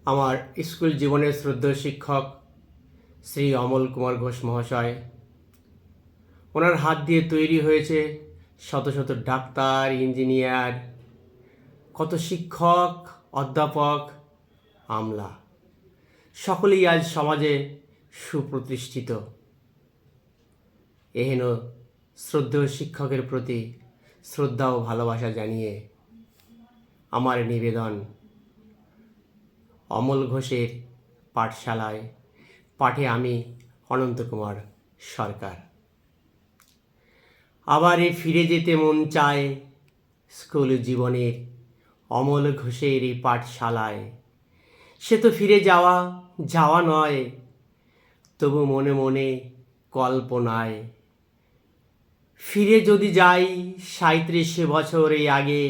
আমার স্কুল জীবনের শ্রদ্ধেয় শিক্ষক শ্রী অমল কুমার ঘোষ মহাশয়, ওনার হাত দিয়ে তৈরি হয়েছে শত শত ডাক্তার, ইঞ্জিনিয়ার, কত শিক্ষক, অধ্যাপক, আমলা, সকলেই আজ সমাজে সুপ্রতিষ্ঠিত। এহেন শ্রদ্ধেয় শিক্ষকের প্রতি শ্রদ্ধা ও ভালোবাসা জানিয়ে আমার নিবেদন, অমল ঘোষের পাঠশালায় পাঠে আমি অনন্ত কুমার সরকার। আবারে ফিরে যেতে মন চায় স্কুল জীবনের অমল ঘোষের এই পাঠশালায়। সে তো ফিরে যাওয়া নয়, তবু মনে মনে কল্পনায় ফিরে যদি যাই ৩৭ বছরে আগে,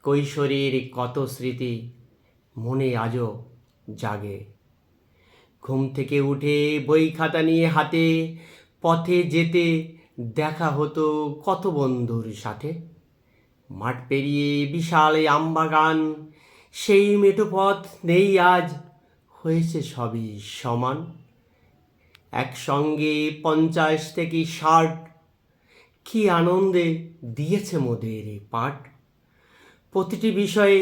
কৈশোরের কত স্মৃতি মনে আজও জাগে। ঘুম থেকে উঠে বই খাতা নিয়ে হাতে পথে যেতে দেখা হতো কত বন্ধুর সাথে। মাঠ পেরিয়ে বিশাল আমবাগান, সেই মেঠো পথ নেই আজ, হয়েছে সবই সমান। একসঙ্গে ৫০ থেকে ৬০ কি আনন্দে দিয়েছে মোদের পাঠ। প্রতিটি বিষয়ে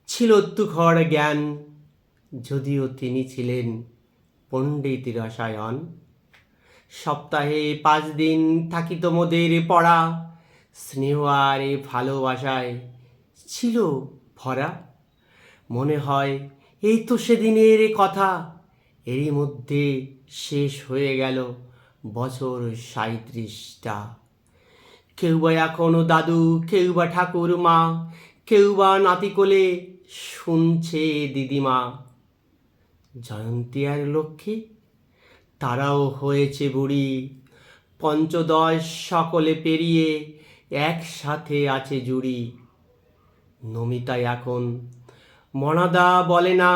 ছিল তুখর জ্ঞান, যদিও তিনি ছিলেন পণ্ডিত রসায়ন। সপ্তাহে ৫ দিন থাকিত মোদের পড়া, স্নেহ আর ভালোবাসায় ছিল ভরা। মনে হয় এই তো সেদিনের কথা, এরই মধ্যে শেষ হয়ে গেল বছর ৩৭টা। কেউ বা এখনো দাদু, কেউ বা ঠাকুরমা, কেউ বা নাতি কোলে শুনছে দিদিমা। জয়ন্তী আর লক্ষ্মী তারাও হয়েছে বুড়ি, পঞ্চদশ সকলে পেরিয়ে একসাথে আছে জুড়ি। নমিতা এখন মনাদা বলে না,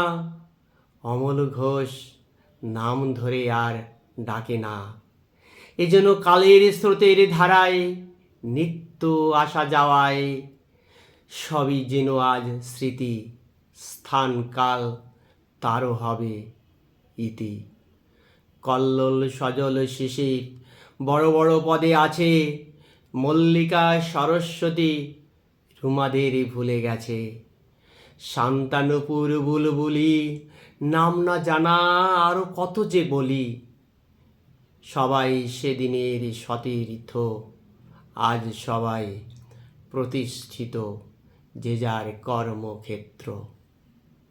অমল ঘোষ নাম ধরে আর ডাকে না। এজন্য কালের স্রোতের ধারায় নিত্য আসা যাওয়ায় সবই যেন আজ স্মৃতি, স্থান কাল তারও হবে ইতি। কল্লোল সজল শিশির বড় বড় পদে আছে, মল্লিকা সরস্বতী রুমাদের ভুলে গেছে। শান্তানুপুর বুলবুলি নাম না জানা আরও কত যে বলি। সবাই সেদিনের সতীর্থ, আজ সবাই প্রতিষ্ঠিত যে যার কর্মক্ষেত্র।